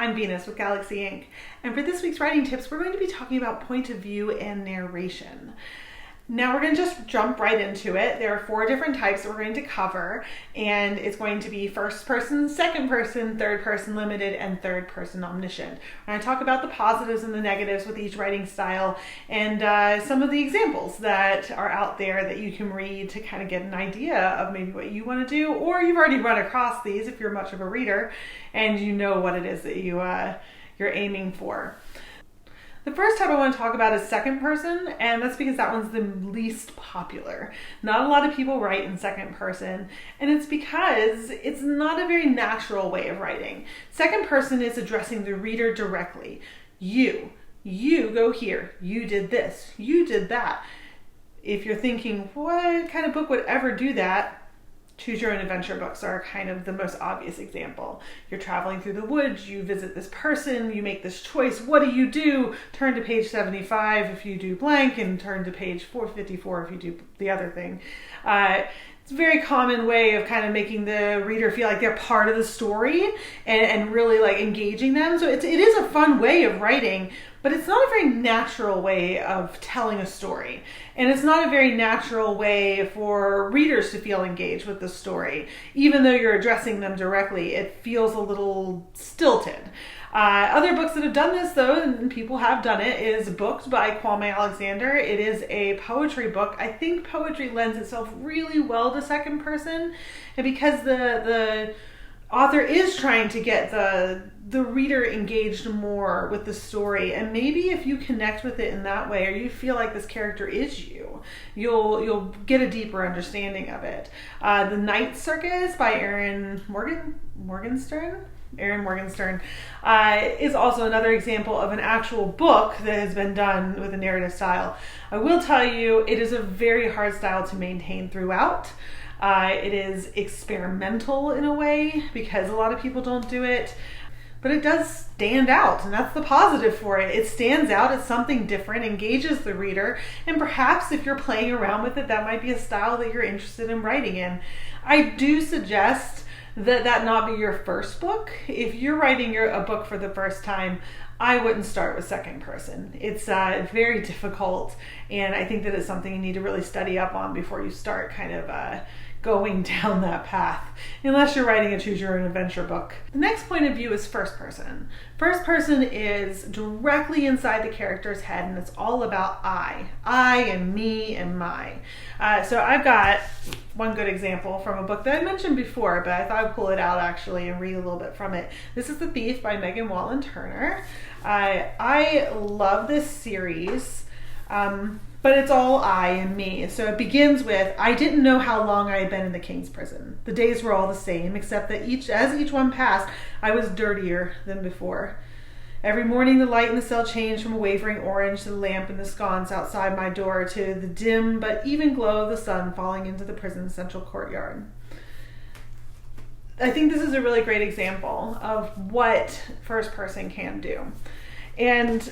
I'm Venus with Galaxy Inc. And for this week's writing tips, we're going to be talking about point of view and narration. Now we're going to just jump right into it. There are 4 different types that we're going to cover, and it's going to be first person, second person, third person limited, and third person omniscient. We're going to talk about the positives and the negatives with each writing style, and some of the examples that are out there that you can read to kind of get an idea of maybe what you want to do, or you've already run across these if you're much of a reader and you know what it is that you're aiming for. The first type I want to talk about is second person, and that's because that one's the least popular. Not a lot of people write in second person, and it's because it's not a very natural way of writing. Second person is addressing the reader directly. You go here, you did this, you did that. If you're thinking, what kind of book would ever do that? Choose your own adventure books are kind of the most obvious example. You're traveling through the woods, you visit this person, you make this choice. What do? Turn to page 75 if you do blank, and turn to page 454 if you do the other thing. It's a very common way of kind of making the reader feel like they're part of the story and really like engaging them. So it is a fun way of writing, but it's not a very natural way of telling a story. And it's not a very natural way for readers to feel engaged with the story. Even though you're addressing them directly, it feels a little stilted. Other books that have done this, though, and people have done it, is Booked by Kwame Alexander. It is a poetry book. I think poetry lends itself really well to second person, and because the author is trying to get the reader engaged more with the story, and maybe if you connect with it in that way, or you feel like this character is you'll get a deeper understanding of it. The Night Circus by Aaron Morgenstern is also another example of an actual book that has been done with a narrative style. I will tell you, it is a very hard style to maintain throughout. It is experimental in a way because a lot of people don't do it, but it does stand out, and that's the positive for it. It stands out, it's something different, engages the reader, and perhaps if you're playing around with it, that might be a style that you're interested in writing in. I do suggest that not be your first book. If you're writing a book for the first time, I wouldn't start with second person. It's very difficult, and I think that it's something you need to really study up on before you start kind of going down that path, unless you're writing a choose your own adventure book. The next point of view is first person. First person is directly inside the character's head, and it's all about I and me and my. So I've got one good example from a book that I mentioned before, but I thought I'd pull it out actually and read a little bit from it. This is The Thief by Megan Wallen Turner. I love this series. But it's all I and me. So it begins with, I didn't know how long I had been in the king's prison. The days were all the same, except that as each one passed, I was dirtier than before. Every morning the light in the cell changed from a wavering orange to the lamp in the sconce outside my door to the dim but even glow of the sun falling into the prison's central courtyard. I think this is a really great example of what first person can do. And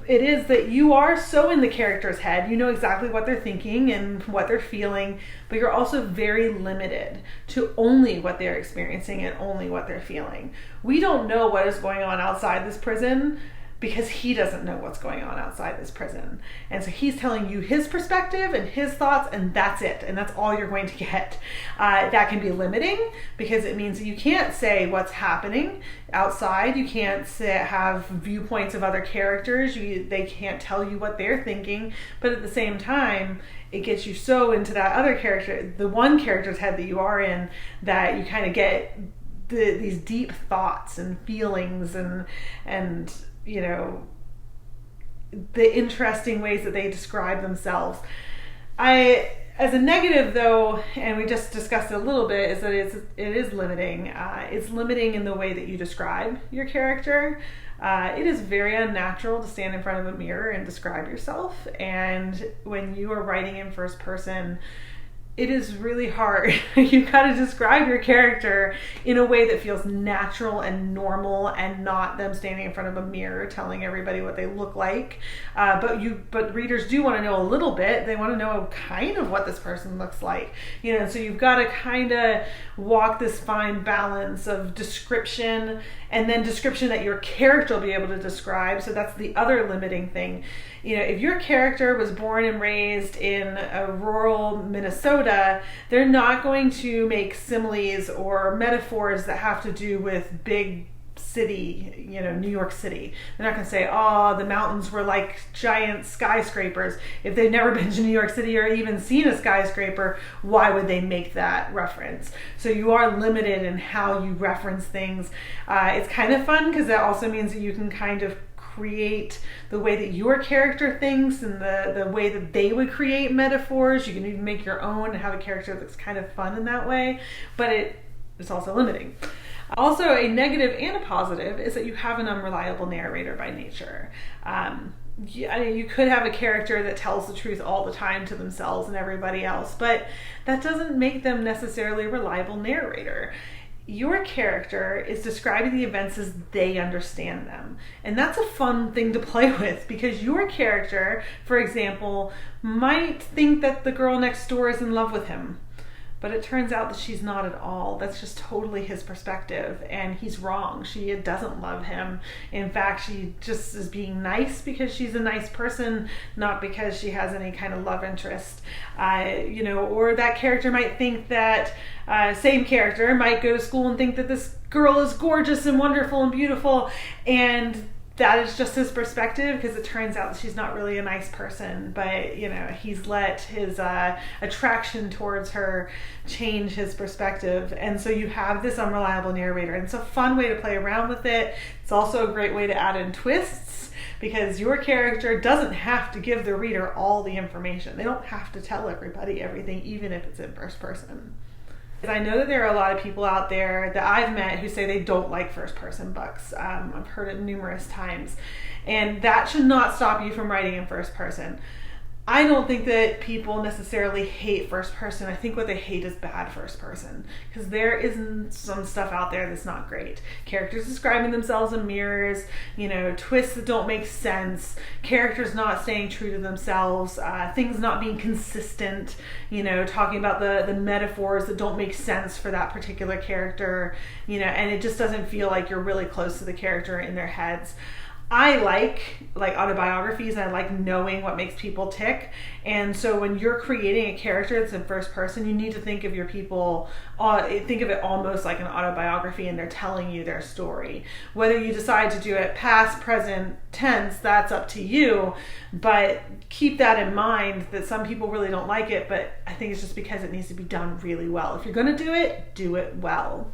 it is that you are so in the character's head, you know exactly what they're thinking and what they're feeling, but you're also very limited to only what they're experiencing and only what they're feeling. We don't know what is going on outside this prison because he doesn't know what's going on outside this prison. And so he's telling you his perspective and his thoughts, and that's it. And that's all you're going to get. That can be limiting because it means that you can't say what's happening outside. You can't have viewpoints of other characters. They can't tell you what they're thinking. But at the same time, it gets you so into that other character, the one character's head that you are in, that you kind of get these deep thoughts and feelings and you know, the interesting ways that they describe themselves. As a negative though, and we just discussed it a little bit, is that it is limiting. It's limiting in the way that you describe your character. It is very unnatural to stand in front of a mirror and describe yourself. And when you are writing in first person, it is really hard. You've got to describe your character in a way that feels natural and normal and not them standing in front of a mirror telling everybody what they look like. But readers do want to know a little bit. They want to know kind of what this person looks like. So you've got to kind of walk this fine balance of description and then description that your character will be able to describe. So that's the other limiting thing. If your character was born and raised in a rural Minnesota, they're not going to make similes or metaphors that have to do with big city, New York City. They're not going to say, oh, the mountains were like giant skyscrapers. If they've never been to New York City or even seen a skyscraper, why would they make that reference? So you are limited in how you reference things. It's kind of fun because that also means that you can kind of create the way that your character thinks and the way that they would create metaphors. You can even make your own and have a character that's kind of fun in that way, but it's also limiting. Also, a negative and a positive is that you have an unreliable narrator by nature. You could have a character that tells the truth all the time to themselves and everybody else, but that doesn't make them necessarily a reliable narrator. Your character is describing the events as they understand them. And that's a fun thing to play with because your character, for example, might think that the girl next door is in love with him. But it turns out that she's not at all. That's just totally his perspective, and he's wrong. She doesn't love him. In fact, she just is being nice because she's a nice person, not because she has any kind of love interest. Or that character might think that, same character might go to school and think that this girl is gorgeous and wonderful and beautiful, and that is just his perspective because it turns out she's not really a nice person, but he's let his attraction towards her change his perspective. And so you have this unreliable narrator, and it's a fun way to play around with it. It's also a great way to add in twists because your character doesn't have to give the reader all the information. They don't have to tell everybody everything, even if it's in first person. I know that there are a lot of people out there that I've met who say they don't like first-person books. I've heard it numerous times. And that should not stop you from writing in first person. I don't think that people necessarily hate first person. I think what they hate is bad first person because there is some stuff out there that's not great. Characters describing themselves in mirrors, twists that don't make sense, characters not staying true to themselves, things not being consistent, talking about the metaphors that don't make sense for that particular character, and it just doesn't feel like you're really close to the character in their heads. I like autobiographies, and I like knowing what makes people tick. And so when you're creating a character that's in first person, you need to think of your people, think of it almost like an autobiography, and they're telling you their story. Whether you decide to do it past, present, tense, that's up to you. But keep that in mind that some people really don't like it, but I think it's just because it needs to be done really well. If you're going to do it well.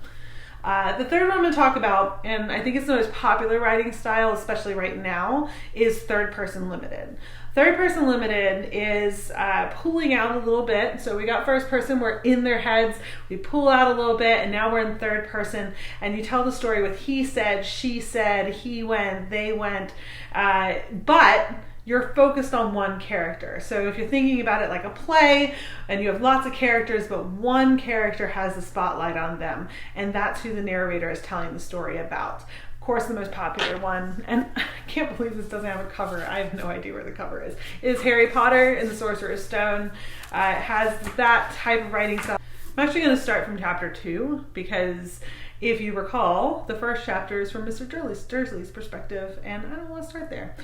The third one I'm going to talk about, and I think it's the most popular writing style, especially right now, is third person limited. Third person limited is pulling out a little bit. So we got first person, we're in their heads, we pull out a little bit, and now we're in third person, and you tell the story with he said, she said, he went, they went, but you're focused on one character. So if you're thinking about it like a play and you have lots of characters, but one character has the spotlight on them, and that's who the narrator is telling the story about. Of course, the most popular one, and I can't believe this doesn't have a cover. I have no idea where the cover is Harry Potter and the Sorcerer's Stone. It has that type of writing style. I'm actually going to start from chapter 2 because if you recall, the first chapter is from Mr. Dursley's perspective, and I don't want to start there.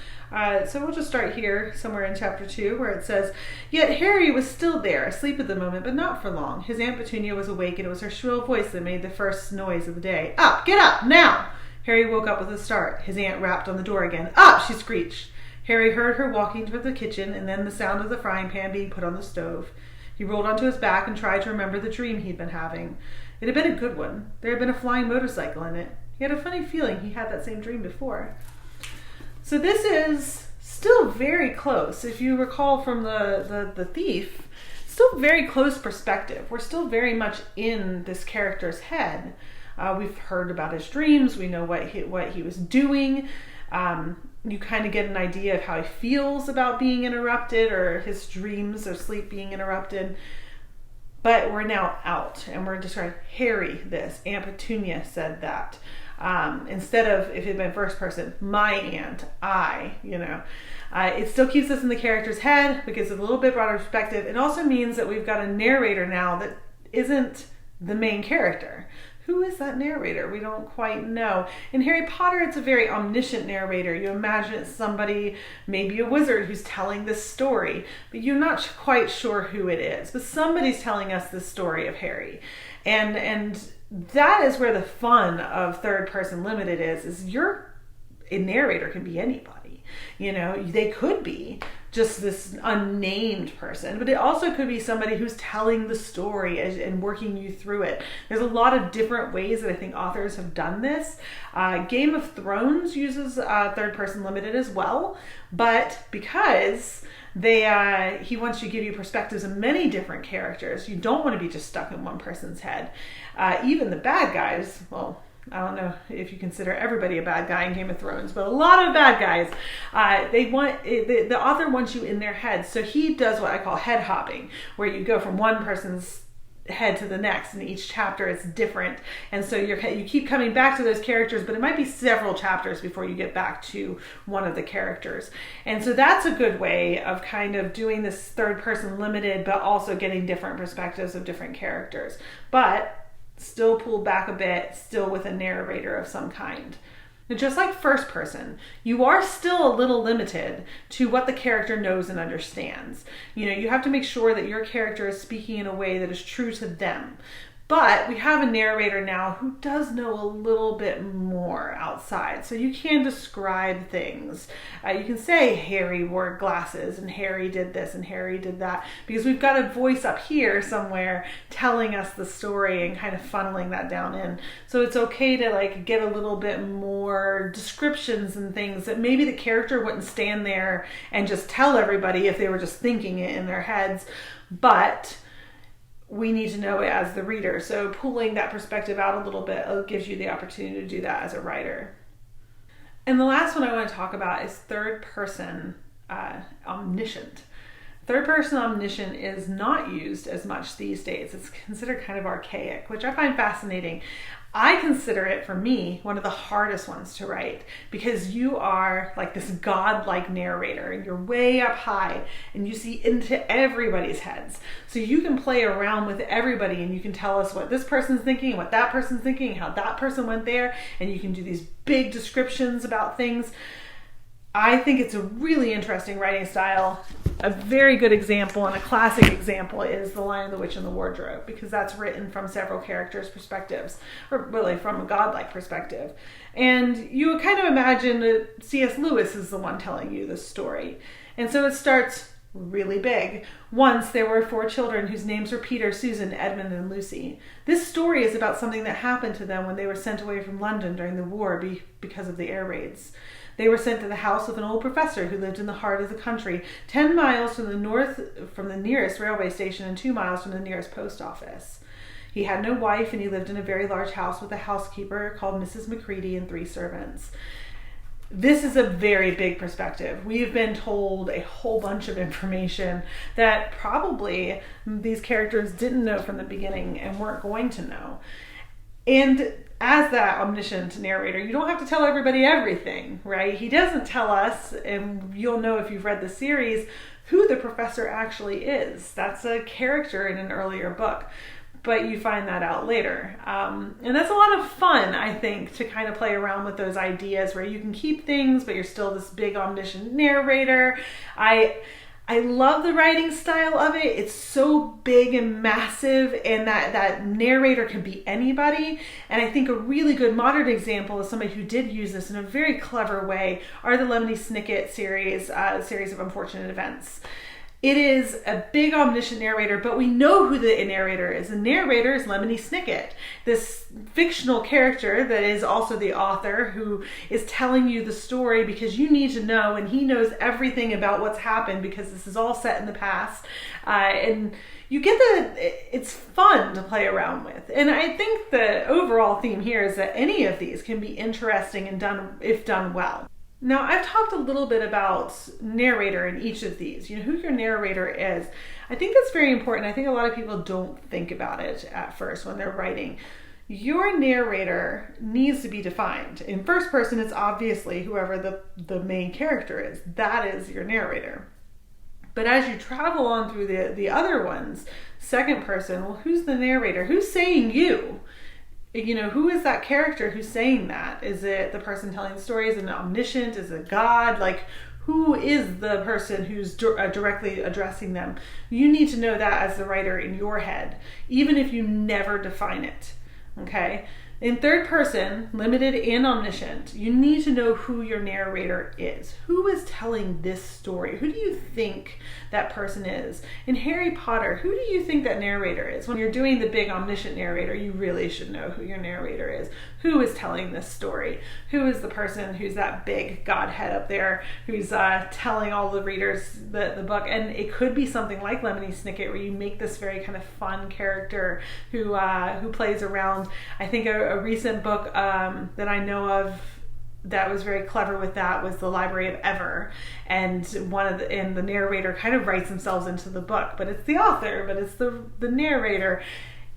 So we'll just start here, somewhere in chapter 2, where it says, "Yet Harry was still there, asleep at the moment, but not for long. His Aunt Petunia was awake, and it was her shrill voice that made the first noise of the day. 'Up! Get up! Now!' Harry woke up with a start. His aunt rapped on the door again. 'Up!' she screeched. Harry heard her walking toward the kitchen, and then the sound of the frying pan being put on the stove. He rolled onto his back and tried to remember the dream he'd been having. It had been a good one. There had been a flying motorcycle in it. He had a funny feeling he had that same dream before." So this is still very close. If you recall from the thief, still very close perspective. We're still very much in this character's head. We've heard about his dreams. We know what he was doing. You kind of get an idea of how he feels about being interrupted, or his dreams or sleep being interrupted. but we're now out and we're describing Harry this, Aunt Petunia said that. Instead of, if it had been first person, my aunt, I, it still keeps us in the character's head because it's a little bit broader perspective. It also means that we've got a narrator now that isn't the main character. Who is that narrator? We don't quite know. In Harry Potter, it's a very omniscient narrator. You imagine it's somebody, maybe a wizard, who's telling this story, but you're not quite sure who it is. But somebody's telling us the story of Harry. And that is where the fun of third person limited is a narrator can be anybody. They could be just this unnamed person, but it also could be somebody who's telling the story and working you through it. There's a lot of different ways that I think authors have done this. Game of Thrones uses third person limited as well, but because he wants to give you perspectives of many different characters, you don't want to be just stuck in one person's head. Even the bad guys, well, I don't know if you consider everybody a bad guy in Game of Thrones, but a lot of bad guys, the author wants you in their head. So he does what I call head hopping, where you go from one person's head to the next, and each chapter is different. And so you keep coming back to those characters, but it might be several chapters before you get back to one of the characters. And so that's a good way of kind of doing this third person limited, but also getting different perspectives of different characters. But still pulled back a bit, still with a narrator of some kind. And just like first person, you are still a little limited to what the character knows and understands. You have to make sure that your character is speaking in a way that is true to them. But we have a narrator now who does know a little bit more outside. So you can describe things. You can say Harry wore glasses and Harry did this and Harry did that, because we've got a voice up here somewhere telling us the story and kind of funneling that down in. So it's okay to get a little bit more descriptions and things that maybe the character wouldn't stand there and just tell everybody if they were just thinking it in their heads. But we need to know it as the reader. So pulling that perspective out a little bit gives you the opportunity to do that as a writer. And the last one I want to talk about is third person omniscient. Third person omniscient is not used as much these days. It's considered kind of archaic, which I find fascinating. I consider it, for me, one of the hardest ones to write, because you are like this godlike narrator and you're way up high and you see into everybody's heads. So you can play around with everybody and you can tell us what this person's thinking, what that person's thinking, how that person went there, and you can do these big descriptions about things. I think it's a really interesting writing style. A very good example and a classic example is The Lion, the Witch, and the Wardrobe, because that's written from several characters' perspectives, or really from a godlike perspective. And you would kind of imagine that C.S. Lewis is the one telling you this story. And so it starts really big. Once there were 4 children whose names were Peter, Susan, Edmund, and Lucy. This story is about something that happened to them when they were sent away from London during the war because of the air raids. They were sent to the house of an old professor who lived in the heart of the country, 10 miles from the nearest railway station and 2 miles from the nearest post office. He had no wife, and he lived in a very large house with a housekeeper called Mrs. Macready and 3 servants. This is a very big perspective. We've been told a whole bunch of information that probably these characters didn't know from the beginning and weren't going to know. And as that omniscient narrator, you don't have to tell everybody everything, right? He doesn't tell us, and you'll know if you've read the series, who the professor actually is. That's a character in an earlier book, but you find that out later. And that's a lot of fun, I think, to kind of play around with those ideas where you can keep things, but you're still this big omniscient narrator. I love the writing style of it. It's so big and massive, and that narrator can be anybody. And I think a really good modern example of somebody who did use this in a very clever way are the Lemony Snicket series of Unfortunate Events. It is a big omniscient narrator, but we know who the narrator is. The narrator is Lemony Snicket, this fictional character that is also the author, who is telling you the story because you need to know, and he knows everything about what's happened because this is all set in the past. And you get it's fun to play around with. And I think the overall theme here is that any of these can be interesting and done if done well. Now, I've talked a little bit about narrator in each of these, who your narrator is. I think that's very important. I think a lot of people don't think about it at first when they're writing. Your narrator needs to be defined. In first person, it's obviously whoever the main character is. That is your narrator. But as you travel on through the other ones, second person, well, who's the narrator? Who's saying you? Who is that character who's saying that? Is it the person telling the story? Is it an omniscient? Is it God? Like, who is the person who's directly addressing them? You need to know that as the writer in your head, even if you never define it. Okay? In third person, limited and omniscient, you need to know who your narrator is. Who is telling this story? Who do you think that person is? In Harry Potter, who do you think that narrator is? When you're doing the big omniscient narrator, you really should know who your narrator is. Who is telling this story? Who is the person who's that big Godhead up there who's telling all the readers the book? And it could be something like Lemony Snicket, where you make this very kind of fun character who plays around. I think a recent book that I know of that was very clever with that was The Library of Ever, and the narrator kind of writes themselves into the book, but it's the author, but it's the narrator.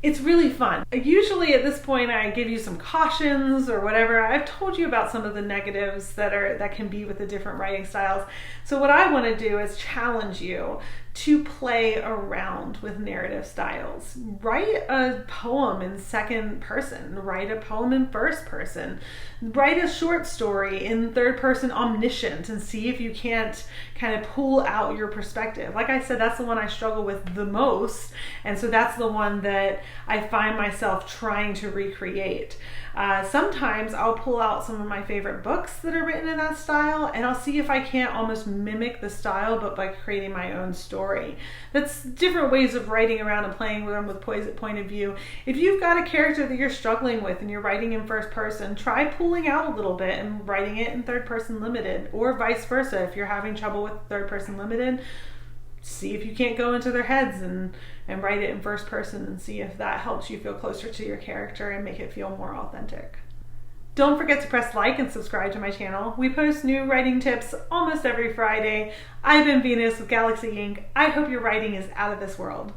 It's really fun. Usually at this point I give you some cautions or whatever. I've told you about some of the negatives that can be with the different writing styles. So what I want to do is challenge you to play around with narrative styles. Write a poem in second person. Write a poem in first person. Write a short story in third person omniscient and see if you can't kind of pull out your perspective. Like I said, that's the one I struggle with the most. And so that's the one that I find myself trying to recreate. Sometimes I'll pull out some of my favorite books that are written in that style, and I'll see if I can't almost mimic the style, but by creating my own story. That's different ways of writing around and playing with them with point of view. If you've got a character that you're struggling with and you're writing in first person, try pulling out a little bit and writing it in third person limited, or vice versa. If you're having trouble with third person limited, see if you can't go into their heads and write it in first person and see if that helps you feel closer to your character and make it feel more authentic. Don't forget to press like and subscribe to my channel. We post new writing tips almost every Friday. I've been Venus with Galaxy Ink. I hope your writing is out of this world.